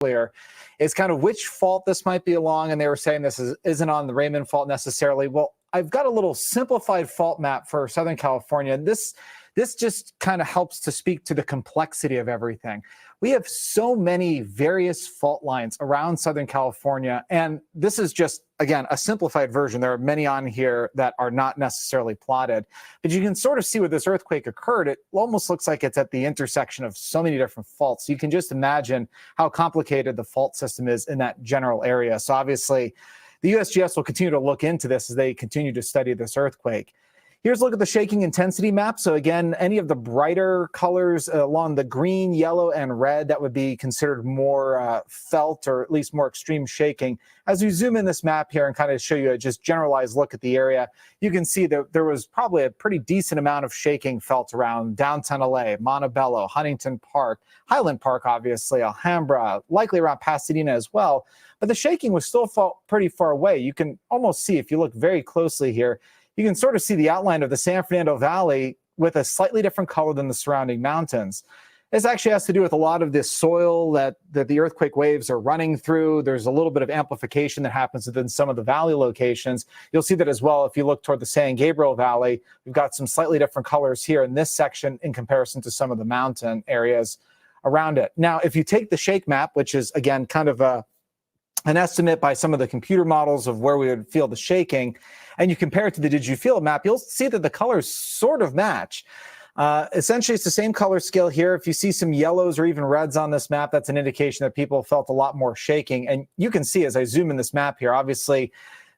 earlier, is kind of which fault this might be along, and they were saying this isn't on the Raymond Fault necessarily. Well, I've got a little simplified fault map for Southern California, and this just kind of helps to speak to the complexity of everything. We have so many various fault lines around Southern California, and this is just, again, a simplified version. There are many on here that are not necessarily plotted, but you can sort of see where this earthquake occurred. It almost looks like it's at the intersection of so many different faults. You can just imagine how complicated the fault system is in that general area. So obviously, the USGS will continue to look into this as they continue to study this earthquake. Here's a look at the shaking intensity map. So again, any of the brighter colors along the green, yellow, and red, that would be considered more felt, or at least more extreme shaking. As we zoom in this map here and kind of show you a just generalized look at the area, you can see that there was probably a pretty decent amount of shaking felt around downtown LA, Montebello, Huntington Park, Highland Park, obviously, Alhambra, likely around Pasadena as well. But the shaking was still felt pretty far away. You can almost see, if you look very closely here, you can sort of see the outline of the San Fernando Valley with a slightly different color than the surrounding mountains. This actually has to do with a lot of this soil that the earthquake waves are running through. There's a little bit of amplification that happens within some of the valley locations. You'll see that as well if you look toward the San Gabriel Valley. We've got some slightly different colors here in this section in comparison to some of the mountain areas around it. Now, if you take the shake map, which is, again, kind of an estimate by some of the computer models of where we would feel the shaking, and you compare it to the Did You Feel It map, you'll see that the colors sort of match. Essentially, it's the same color scale here. If you see some yellows or even reds on this map, that's an indication that people felt a lot more shaking. And you can see as I zoom in this map here, obviously,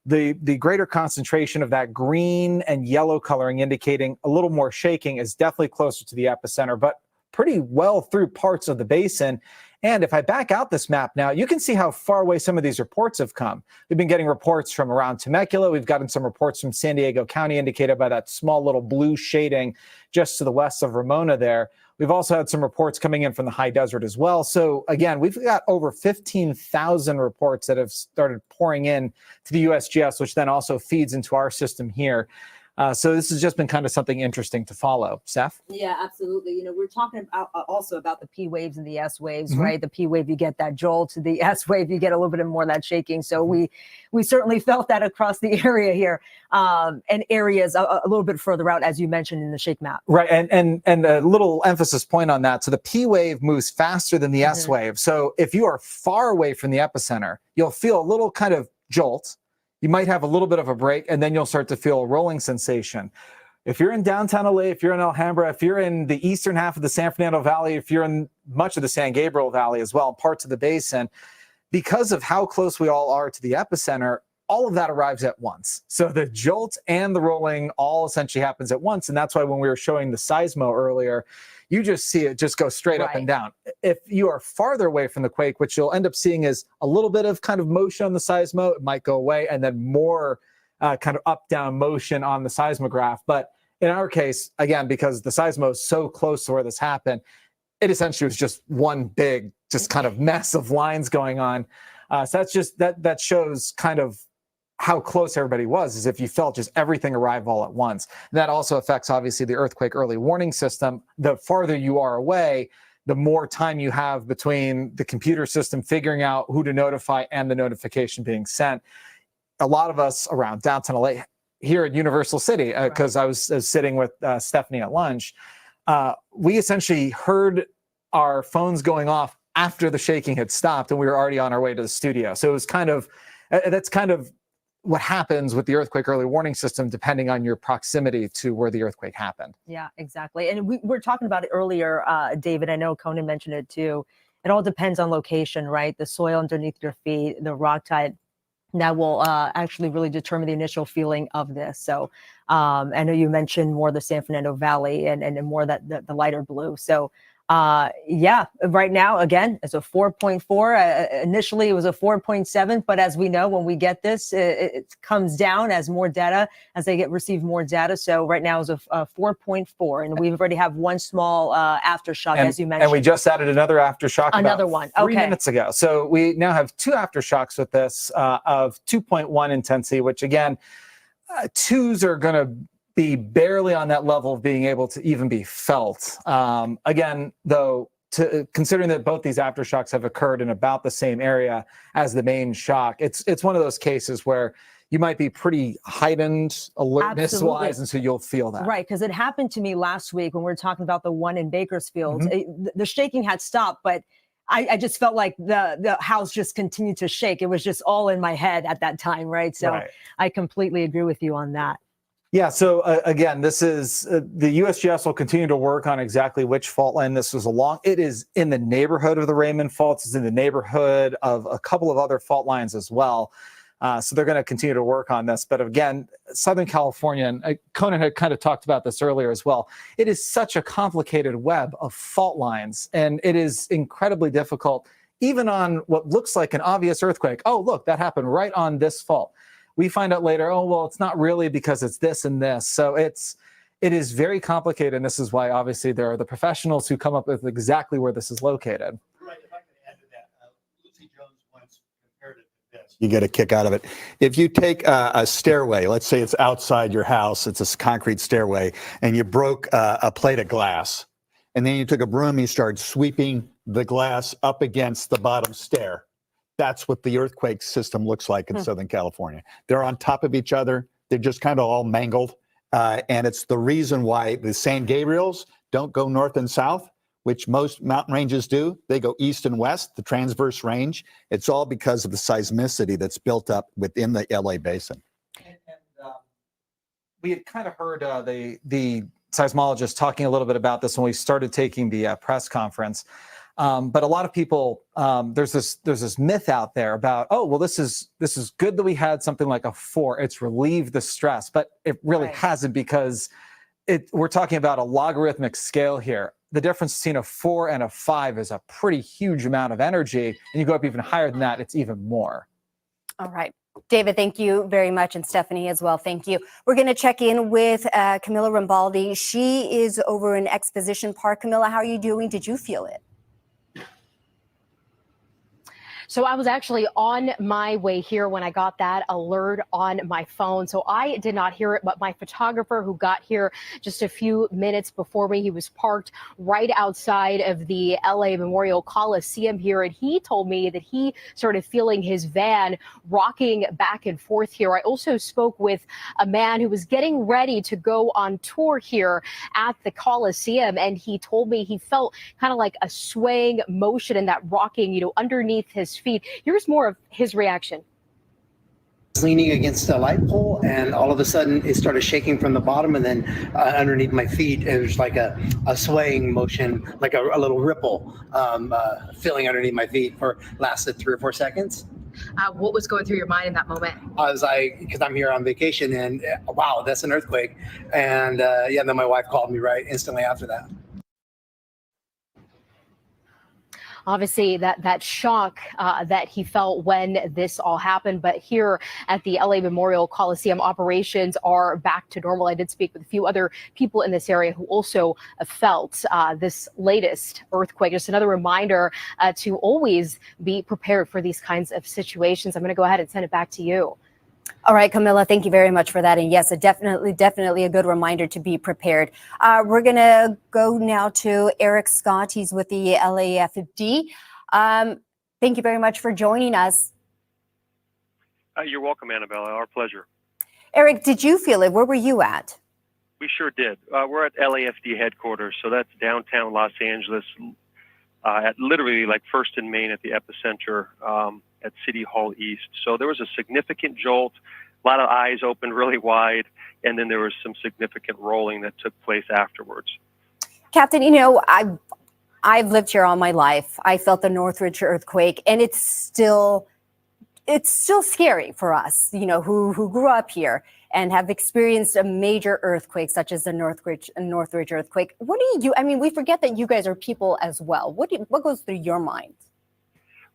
the greater concentration of that green and yellow coloring indicating a little more shaking is definitely closer to the epicenter, but pretty well through parts of the basin. And if I back out this map now, you can see how far away some of these reports have come. We've been getting reports from around Temecula. We've gotten some reports from San Diego County, indicated by that small little blue shading just to the west of Ramona there. We've also had some reports coming in from the high desert as well. So again, we've got over 15,000 reports that have started pouring in to the USGS, which then also feeds into our system here. So this has just been kind of something interesting to follow. Steph? Yeah, absolutely. You know, we're talking about also about the P waves and the S waves, right? The P wave, you get that jolt. The S wave, you get a little bit more of that shaking. So we certainly felt that across the area here, and areas a little bit further out, as you mentioned in the shake map. Right, and a little emphasis point on that. So the P wave moves faster than the S wave. So if you are far away from the epicenter, you'll feel a little kind of jolt. You might have a little bit of a break, and then you'll start to feel a rolling sensation. If you're in downtown LA, if you're in Alhambra, if you're in the eastern half of the San Fernando Valley, if you're in much of the San Gabriel Valley as well, parts of the basin, because of how close we all are to the epicenter, all of that arrives at once. So the jolt and the rolling all essentially happens at once. And that's why when we were showing the seismo earlier, you just see it just go straight up and down. If you are farther away from the quake, what you'll end up seeing is a little bit of kind of motion on the seismo. It might go away, and then more kind of up-down motion on the seismograph. But in our case, again, because the seismo is so close to where this happened, it essentially was just one big, just kind of mess of lines going on. So that's just, that shows kind of how close everybody was, as if you felt just everything arrive all at once. And that also affects, obviously, the earthquake early warning system. The farther you are away, the more time you have between the computer system figuring out who to notify and the notification being sent. A lot of us around downtown LA here at Universal City, because I was sitting with Stephanie at lunch, we essentially heard our phones going off after the shaking had stopped, and we were already on our way to the studio. So it was kind of, that's kind of what happens with the earthquake early warning system, depending on your proximity to where the earthquake happened. Yeah, exactly. And we were talking about it earlier, David. I know Conan mentioned it too. It all depends on location, right? The soil underneath your feet, the rock type, that will actually really determine the initial feeling of this. So I know you mentioned more the San Fernando Valley and more that the lighter blue. So yeah, right now, again, it's a 4.4. Initially, it was a 4.7. But as we know, when we get this, it comes down as more data, as they receive more data. So right now is a 4.4. And we already have one small aftershock, as you mentioned. And we just added another aftershock another one. 3 minutes ago. So we now have two aftershocks with this of 2.1 intensity, which again, twos are going to be barely on that level of being able to even be felt. Again, though, considering that both these aftershocks have occurred in about the same area as the main shock, it's one of those cases where you might be pretty heightened alertness wise, and so you'll feel that. Right, because it happened to me last week when we were talking about the one in Bakersfield. Mm-hmm. The shaking had stopped, but I just felt like the house just continued to shake. It was just all in my head at that time, right? So I completely agree with you on that. Yeah, so again, this is the USGS will continue to work on exactly which fault line this was along. It is in the neighborhood of the Raymond faults. It's in the neighborhood of a couple of other fault lines as well. So they're going to continue to work on this. But again, Southern California, and Conan had kind of talked about this earlier as well, it is such a complicated web of fault lines, and it is incredibly difficult, even on what looks like an obvious earthquake. Oh, look, that happened right on this fault. We find out later, oh, well, it's not really because it's this and this. So it is very complicated, and this is why obviously there are the professionals who come up with exactly where this is located. Right, if I could add to that, Lucy Jones once compared it to this. You get a kick out of it. If you take a stairway, let's say it's outside your house, it's a concrete stairway, and you broke a plate of glass, and then you took a broom and you started sweeping the glass up against the bottom stair. That's what the earthquake system looks like in Southern California. They're on top of each other. They're just kind of all mangled. And it's the reason why the San Gabriels don't go north and south, which most mountain ranges do. They go east and west, the transverse range. It's all because of the seismicity that's built up within the LA basin. And we had kind of heard the seismologist talking a little bit about this when we started taking the press conference. But a lot of people, there's this myth out there about, oh, well, this is good that we had something like a 4. It's relieved the stress, but it really hasn't, because we're talking about a logarithmic scale here. The difference between a 4 and a 5 is a pretty huge amount of energy, and you go up even higher than that, it's even more. All right. David, thank you very much, and Stephanie as well. Thank you. We're going to check in with Camilla Rambaldi. She is over in Exposition Park. Camilla, how are you doing? Did you feel it? So I was actually on my way here when I got that alert on my phone. So I did not hear it, but my photographer who got here just a few minutes before me, he was parked right outside of the LA Memorial Coliseum here. And he told me that he started feeling his van rocking back and forth here. I also spoke with a man who was getting ready to go on tour here at the Coliseum. And he told me he felt kind of like a swaying motion and that rocking, underneath his feet. Here's more of his reaction. Leaning against a light pole, and all of a sudden it started shaking from the bottom, and then underneath my feet it was like a swaying motion, like a little ripple feeling underneath my feet for lasted 3 or 4 seconds. What was going through your mind in that moment? I was like, because I'm here on vacation, and wow, that's an earthquake. And then my wife called me right instantly after that. Obviously, that shock that he felt when this all happened. But here at the LA Memorial Coliseum, operations are back to normal. I did speak with a few other people in this area who also felt this latest earthquake. Just another reminder to always be prepared for these kinds of situations. I'm going to go ahead and send it back to you. All right, Camilla, thank you very much for that. And yes, definitely a good reminder to be prepared. We're going to go now to Eric Scott. He's with the LAFD. Thank you very much for joining us. You're welcome, Annabella. Our pleasure. Eric, did you feel it? Where were you at? We sure did. We're at LAFD headquarters, so that's downtown Los Angeles, at literally like 1st and Main at the epicenter. At City Hall East. So there was a significant jolt, a lot of eyes opened really wide, and then there was some significant rolling that took place afterwards. Captain, I've lived here all my life. I felt the Northridge earthquake, and it's still scary for us, who grew up here and have experienced a major earthquake such as the Northridge earthquake. What do you we forget that you guys are people as well. What goes through your mind?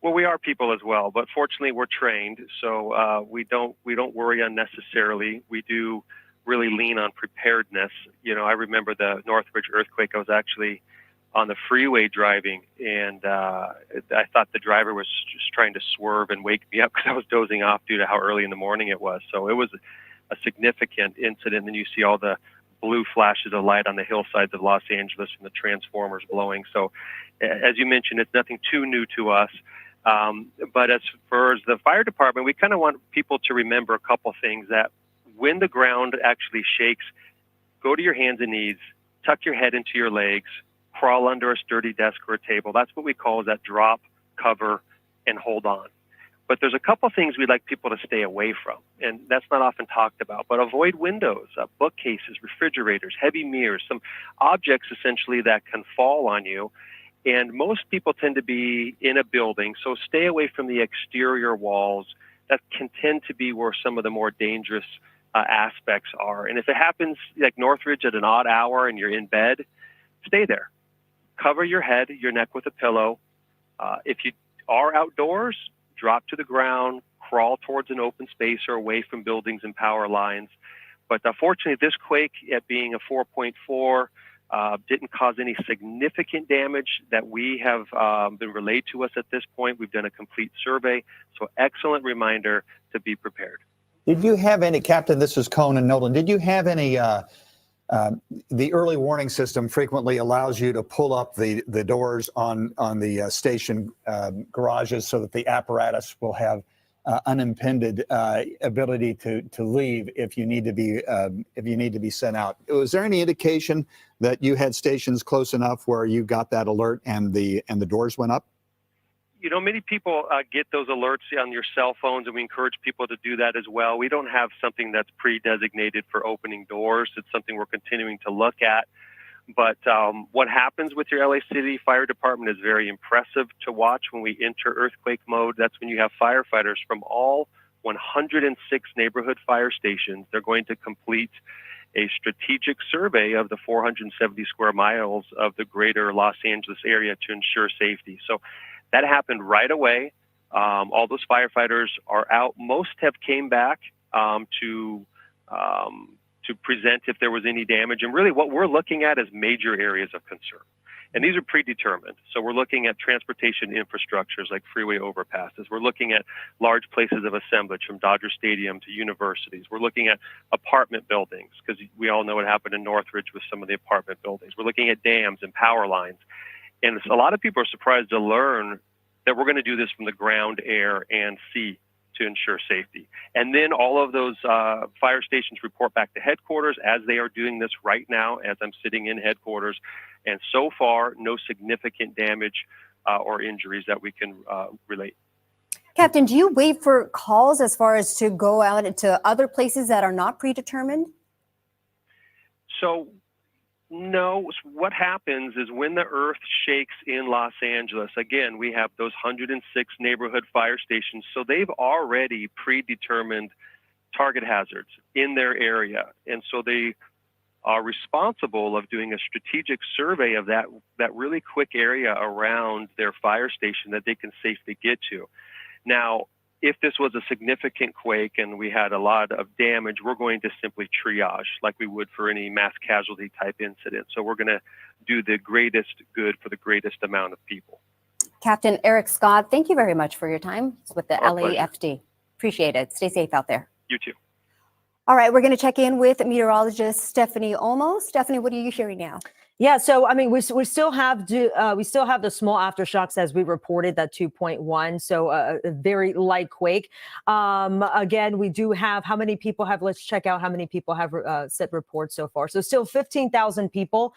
Well, we are people as well, but fortunately we're trained, so we don't worry unnecessarily. We do really lean on preparedness. I remember the Northridge earthquake. I was actually on the freeway driving, and I thought the driver was just trying to swerve and wake me up because I was dozing off due to how early in the morning it was. So it was a significant incident, and you see all the blue flashes of light on the hillsides of Los Angeles from the transformers blowing. So as you mentioned, it's nothing too new to us. But as far as the fire department, we kind of want people to remember a couple things: that when the ground actually shakes, go to your hands and knees, tuck your head into your legs, crawl under a sturdy desk or a table. That's what we call that drop, cover, and hold on. But there's a couple things we'd like people to stay away from, and that's not often talked about. But avoid windows, bookcases, refrigerators, heavy mirrors, some objects essentially that can fall on you. And most people tend to be in a building, so stay away from the exterior walls. That can tend to be where some of the more dangerous aspects are. And if it happens like Northridge at an odd hour and you're in bed, stay there. Cover your head, your neck with a pillow. If you are outdoors, drop to the ground, crawl towards an open space or away from buildings and power lines. But fortunately, this quake, at being a 4.4, didn't cause any significant damage that we have been relayed to us at this point. We've done a complete survey, so excellent reminder to be prepared. Did you have any, Captain, this is Conan Nolan, did you have any, the early warning system frequently allows you to pull up the doors on the station garages so that the apparatus will have unimpeded ability to leave if you need to be sent out. Was there any indication that you had stations close enough where you got that alert and the doors went up? You know, many people get those alerts on your cell phones, and we encourage people to do that as well. We don't have something that's pre-designated for opening doors. It's something we're continuing to look at. But what happens with your LA City Fire Department is very impressive to watch when we enter earthquake mode. That's when you have firefighters from all 106 neighborhood fire stations. They're going to complete a strategic survey of the 470 square miles of the greater Los Angeles area to ensure safety. So that happened right away. All those firefighters are out. Most have came back to present if there was any damage. And really what we're looking at is major areas of concern. And these are predetermined. So we're looking at transportation infrastructures like freeway overpasses. We're looking at large places of assemblage from Dodger Stadium to universities. We're looking at apartment buildings, because we all know what happened in Northridge with some of the apartment buildings. We're looking at dams and power lines. And a lot of people are surprised to learn that we're going to do this from the ground, air, and sea to ensure safety. And then all of those fire stations report back to headquarters, as they are doing this right now as I'm sitting in headquarters. And so far, no significant damage or injuries that we can relate. Captain, do you wait for calls as far as to go out into other places that are not predetermined? So no, what happens is when the earth shakes in Los Angeles, again, we have those 106 neighborhood fire stations. So they've already predetermined target hazards in their area. And so they are responsible of doing a strategic survey of that really quick area around their fire station that they can safely get to. Now, if this was a significant quake and we had a lot of damage, we're going to simply triage like we would for any mass casualty type incident. So we're going to do the greatest good for the greatest amount of people. Captain Eric Scott, thank you very much for your time with the Our LAFD. pleasure. Appreciate it. Stay safe out there. You too. All right, we're going to check in with meteorologist Stephanie Olmos. Stephanie, what are you hearing now? Yeah, so I mean, we still have the small aftershocks as we reported, that 2.1, so a very light quake. Again, we do have how many people have? Let's check out how many people have sent reports so far. So still 15,000 people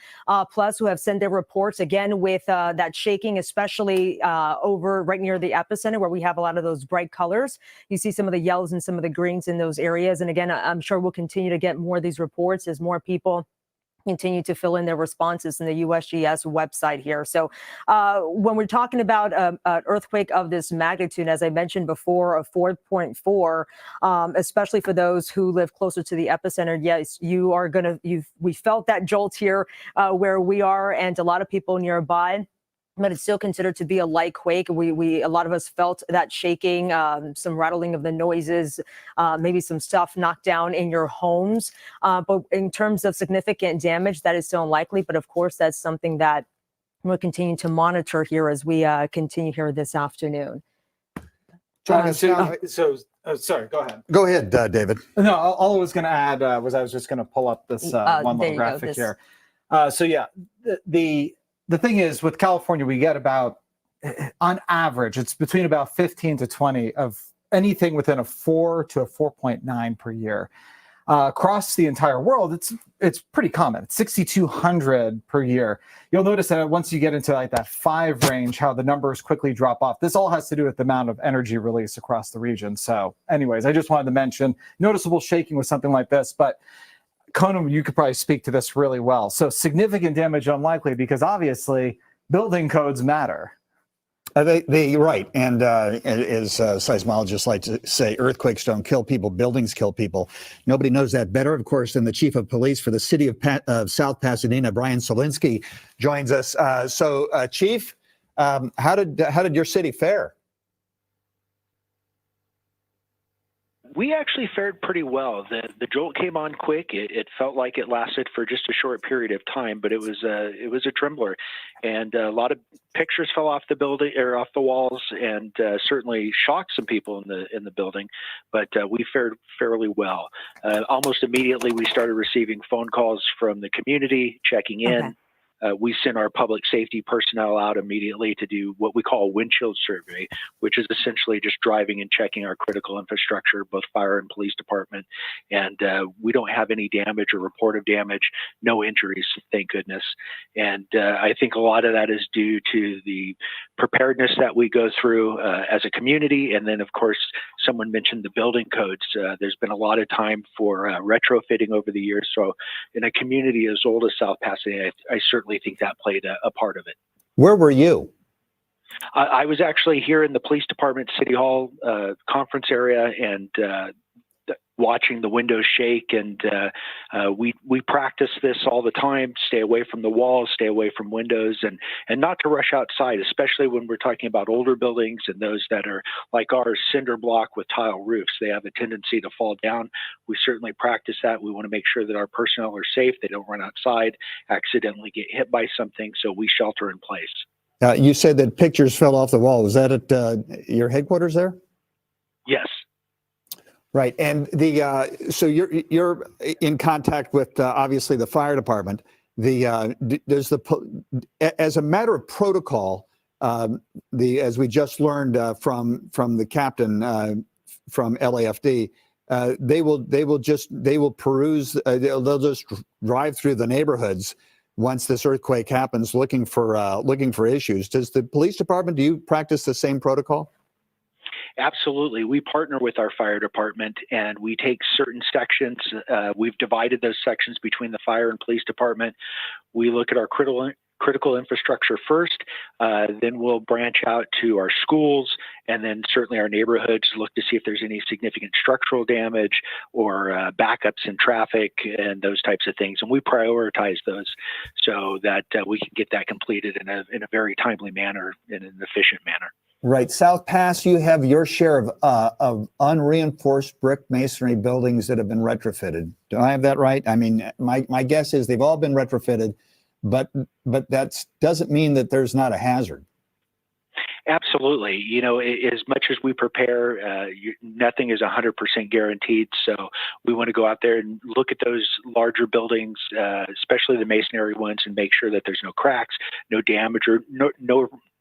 plus who have sent their reports. Again, with that shaking, especially over right near the epicenter where we have a lot of those bright colors. You see some of the yellows and some of the greens in those areas. And again, I'm sure we'll continue to get more of these reports as more people continue to fill in their responses in the USGS website here. So when we're talking about an earthquake of this magnitude, as I mentioned before, a 4.4, especially for those who live closer to the epicenter, yes, we felt that jolt here where we are, and a lot of people nearby. But it's still considered to be a light quake. A lot of us felt that shaking, some rattling of the noises, maybe some stuff knocked down in your homes. But in terms of significant damage, that is still unlikely. But of course, that's something that we'll continue to monitor here as we continue here this afternoon. Sorry, go ahead. Go ahead, David. No, all I was going to add was I was just going to pull up this one there little you go, graphic this- here. So yeah, the thing is with California, we get about, on average, it's between about 15 to 20 of anything within a 4 to a 4.9 per year. Across the entire world, it's pretty common. It's 6,200 per year. You'll notice that once you get into like that 5 range, how the numbers quickly drop off. This all has to do with the amount of energy release across the region. So anyways, I just wanted to mention noticeable shaking with something like this, but Conan, you could probably speak to this really well. So significant damage unlikely because obviously building codes matter. Right. And as seismologists like to say, earthquakes don't kill people, buildings kill people. Nobody knows that better, of course, than the chief of police for the city of South Pasadena, Brian Solinsky, joins us. Chief, how did your city fare? We actually fared pretty well. The jolt came on quick. It felt like it lasted for just a short period of time, but it was a trembler, and a lot of pictures fell off the building or off the walls, and certainly shocked some people in the building. But we fared fairly well. Almost immediately, we started receiving phone calls from the community checking in. Okay. We sent our public safety personnel out immediately to do what we call a windshield survey, which is essentially just driving and checking our critical infrastructure, both fire and police department. And we don't have any damage or report of damage, no injuries, thank goodness. And I think a lot of that is due to the preparedness that we go through as a community. And then, of course, someone mentioned the building codes. There's been a lot of time for retrofitting over the years. So in a community as old as South Pasadena, I certainly think that played a part of it. Where were you? I was actually here in the police department, City Hall conference area, and watching the windows shake. And we practice this all the time: stay away from the walls, stay away from windows, and not to rush outside, especially when we're talking about older buildings and those that are like ours, cinder block with tile roofs. They have a tendency to fall down. We certainly practice that. We want to make sure that our personnel are safe. They don't run outside, accidentally get hit by something. So we shelter in place. You said that pictures fell off the wall. Was that at your headquarters there? Yes. Right, and so you're in contact with obviously the fire department. As a matter of protocol, as we just learned from the captain from LAFD, they will peruse. They'll just drive through the neighborhoods once this earthquake happens, looking for issues. Does the police department, do you practice the same protocol? Absolutely. We partner with our fire department, and we take certain sections. We've divided those sections between the fire and police department. We look at our critical infrastructure first, then we'll branch out to our schools, and then certainly our neighborhoods, look to see if there's any significant structural damage or backups in traffic and those types of things. And we prioritize those so that we can get that completed in a very timely manner, in an efficient manner. Right. South Pass, you have your share of unreinforced brick masonry buildings that have been retrofitted. Do I have that right? I mean, my guess is they've all been retrofitted, but that doesn't mean that there's not a hazard. Absolutely. You know, as much as we prepare, nothing is 100% guaranteed. So we want to go out there and look at those larger buildings, especially the masonry ones, and make sure that there's no cracks, no damage, or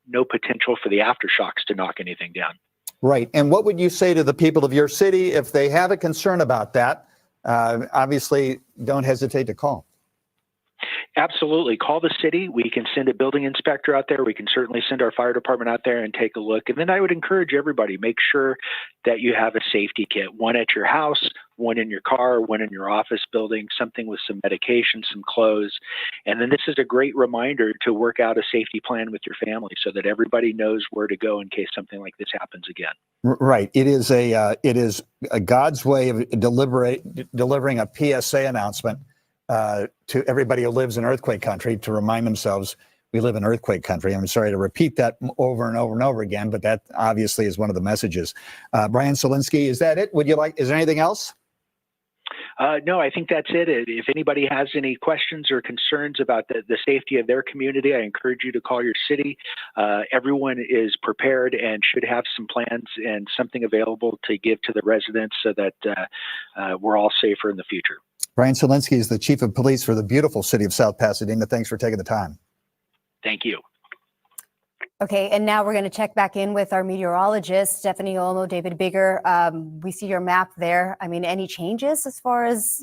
no potential for the aftershocks to knock anything down. Right. And what would you say to the people of your city if they have a concern about that? Obviously, don't hesitate to call. Absolutely. Call the city. We can send a building inspector out there. We can certainly send our fire department out there and take a look. And then I would encourage everybody, make sure that you have a safety kit, one at your house, one in your car, one in your office building, something with some medication, some clothes. And then this is a great reminder to work out a safety plan with your family so that everybody knows where to go in case something like this happens again. Right. It is a God's way of delivering a PSA announcement to everybody who lives in earthquake country to remind themselves we live in earthquake country. I'm sorry to repeat that over and over and over again, but that obviously is one of the messages. Brian Solinsky, is that it? Is there anything else? No, I think that's it. If anybody has any questions or concerns about the safety of their community, I encourage you to call your city. Everyone is prepared and should have some plans and something available to give to the residents so that we're all safer in the future. Brian Solinsky is the chief of police for the beautiful city of South Pasadena. Thanks for taking the time. Thank you. Okay, and now we're going to check back in with our meteorologist, Stephanie Olmo, David Bigger. We see your map there. I mean, any changes as far as,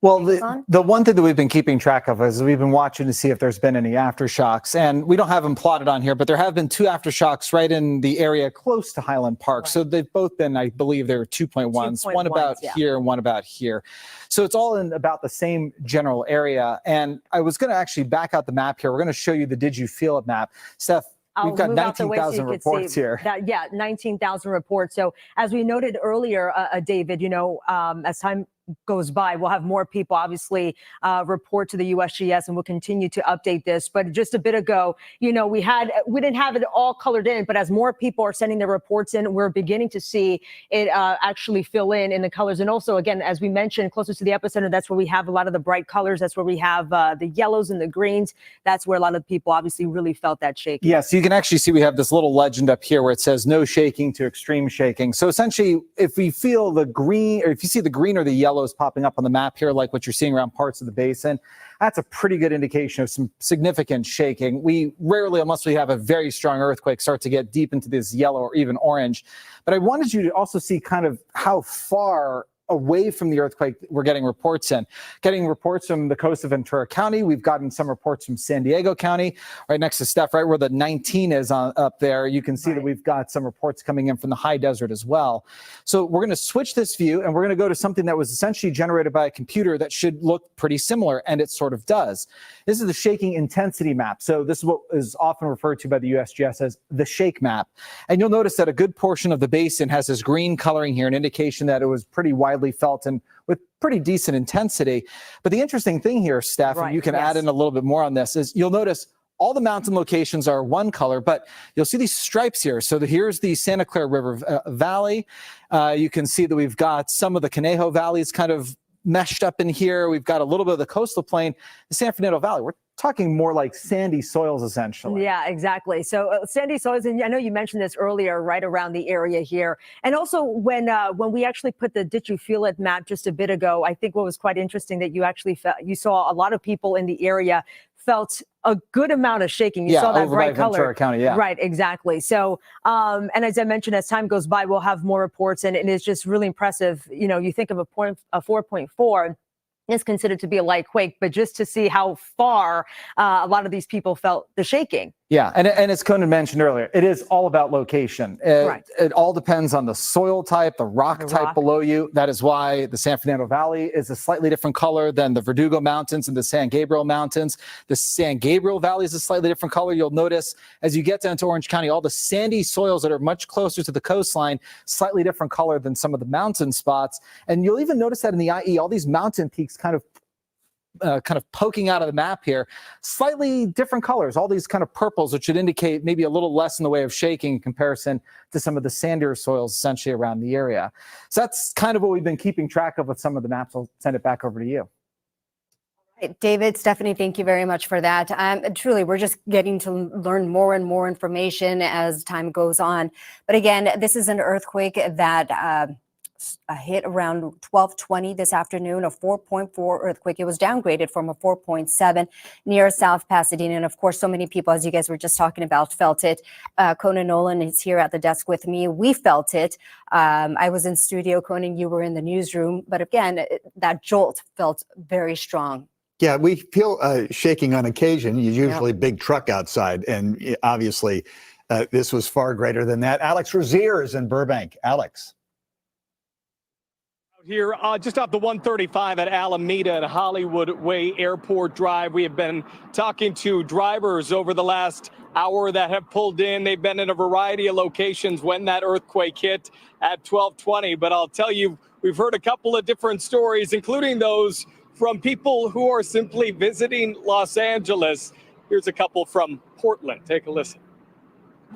Well, the one thing that we've been keeping track of is we've been watching to see if there's been any aftershocks, and we don't have them plotted on here, but there have been 2 aftershocks right in the area close to Highland Park. Right. So they've both been, I believe, they're 2.1s, one about here and one about here. So it's all in about the same general area. And I was going to actually back out the map here. We're going to show you the Did You Feel It map. Steph, we've got 19,000 reports here. 19,000 reports. So as we noted earlier, David, as time goes by, we'll have more people obviously report to the USGS, and we'll continue to update this. But just a bit ago, we didn't have it all colored in, but as more people are sending their reports in, we're beginning to see it actually fill in the colors. And also, again, as we mentioned, closer to the epicenter, that's where we have a lot of the bright colors. That's where we have the yellows and the greens. That's where a lot of people obviously really felt that shaking. Yeah, so you can actually see we have this little legend up here where it says no shaking to extreme shaking. So essentially, if we feel the green, or if you see the green or the yellows popping up on the map here, like what you're seeing around parts of the basin, that's a pretty good indication of some significant shaking. We rarely, unless we have a very strong earthquake, start to get deep into this yellow or even orange. But I wanted you to also see kind of how far away from the earthquake we're getting reports in. Getting reports from the coast of Ventura County. We've gotten some reports from San Diego County, right next to Steph, right where the 19 is up there. You can see that we've got some reports coming in from the high desert as well. So we're going to switch this view, and we're going to go to something that was essentially generated by a computer that should look pretty similar, and it sort of does. This is the shaking intensity map. So this is what is often referred to by the USGS as the shake map. And you'll notice that a good portion of the basin has this green coloring here, an indication that it was pretty widely felt and with pretty decent intensity. But the interesting thing here, Steph, and you can add in a little bit more on this, is you'll notice all the mountain locations are one color, but you'll see these stripes here. So here's the Santa Clara River Valley. You can see that we've got some of the Conejo valleys kind of meshed up in here. We've got a little bit of the coastal plain, the San Fernando Valley. We're talking more like sandy soils, essentially. Yeah, exactly. So sandy soils, and I know you mentioned this earlier, right around the area here. And also when we actually put the Did You Feel It map just a bit ago, I think what was quite interesting that you saw a lot of people in the area felt a good amount of shaking. You saw that bright color. Ventura County, Right, exactly. So, and as I mentioned, as time goes by, we'll have more reports, and it's just really impressive. You think of a 4.4 is considered to be a light quake, but just to see how far a lot of these people felt the shaking. Yeah, and as Conan mentioned earlier, it is all about location. It all depends on the soil type, the rock type below you. That is why the San Fernando Valley is a slightly different color than the Verdugo Mountains and the San Gabriel Mountains. The San Gabriel Valley is a slightly different color. You'll notice as you get down to Orange County, all the sandy soils that are much closer to the coastline, slightly different color than some of the mountain spots. And you'll even notice that in the IE, all these mountain peaks kind of poking out of the map here, slightly different colors, all these kind of purples, which should indicate maybe a little less in the way of shaking in comparison to some of the sandier soils essentially around the area. So that's kind of what we've been keeping track of with some of the maps. I'll send it back over to you. David, Stephanie, thank you very much for that. Truly, we're just getting to learn more and more information as time goes on. But again, this is an earthquake that hit around 12:20 this afternoon, a 4.4 earthquake. It was downgraded from a 4.7 near South Pasadena. And of course, so many people, as you guys were just talking about, felt it. Conan Nolan is here at the desk with me. We felt it. I was in studio. Conan, you were in the newsroom. But again, that jolt felt very strong. Yeah, we feel shaking on occasion. There's usually a big truck outside. And obviously, this was far greater than that. Alex Rozier is in Burbank. Alex. Here, just off the 135 at Alameda and Hollywood Way Airport Drive. We have been talking to drivers over the last hour that have pulled in. They've been in a variety of locations when that earthquake hit at 12:20. But I'll tell you, we've heard a couple of different stories, including those from people who are simply visiting Los Angeles. Here's a couple from Portland. Take a listen.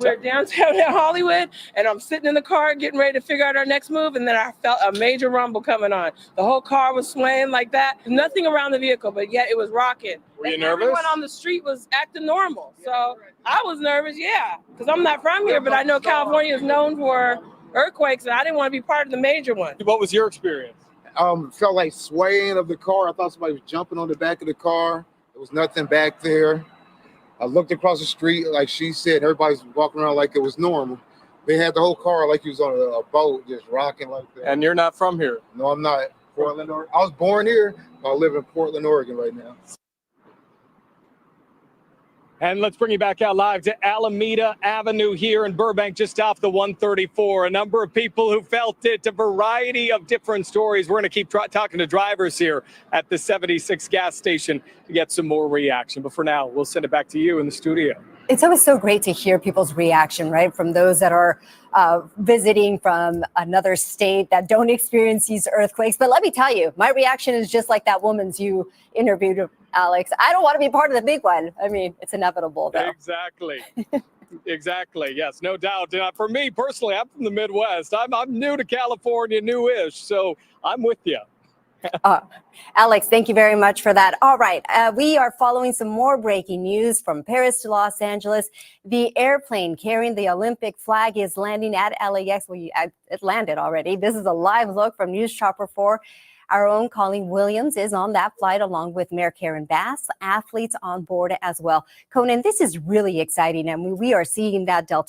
We're downtown in Hollywood, and I'm sitting in the car getting ready to figure out our next move, and then I felt a major rumble coming on. The whole car was swaying like that. Nothing around the vehicle, but yet it was rocking. Were you And nervous? Everyone on the street was acting normal. So I was nervous, yeah, because I'm not from here, but I know California is known for earthquakes, and I didn't want to be part of the major one. What was your experience? Felt like swaying of the car. I thought somebody was jumping on the back of the car. There was nothing back there. I looked across the street, like she said, everybody's walking around like it was normal. They had the whole car like he was on a boat, just rocking like that. And you're not from here? No, I'm not. Portland, Oregon. I was born here, but I live in Portland, Oregon right now. And let's bring you back out live to Alameda Avenue here in Burbank, just off the 134. A number of people who felt it, a variety of different stories. We're going to keep talking to drivers here at the 76 gas station to get some more reaction. But for now, we'll send it back to you in the studio. It's always so great to hear people's reaction, right? From those that are visiting from another state that don't experience these earthquakes. But let me tell you, my reaction is just like that woman's you interviewed, Alex. I don't want to be part of the big one. I mean, it's inevitable, though. Exactly. Exactly. Yes, no doubt. For me personally, I'm from the Midwest. I'm new to California, new-ish. So I'm with you. Alex, thank you very much for that. All right. We are following some more breaking news from Paris to Los Angeles. The airplane carrying the Olympic flag is landing at LAX. Well, it landed already. This is a live look from News Chopper 4. Our own Colleen Williams is on that flight along with Mayor Karen Bass, athletes on board as well. Conan, this is really exciting. And we are seeing that Delta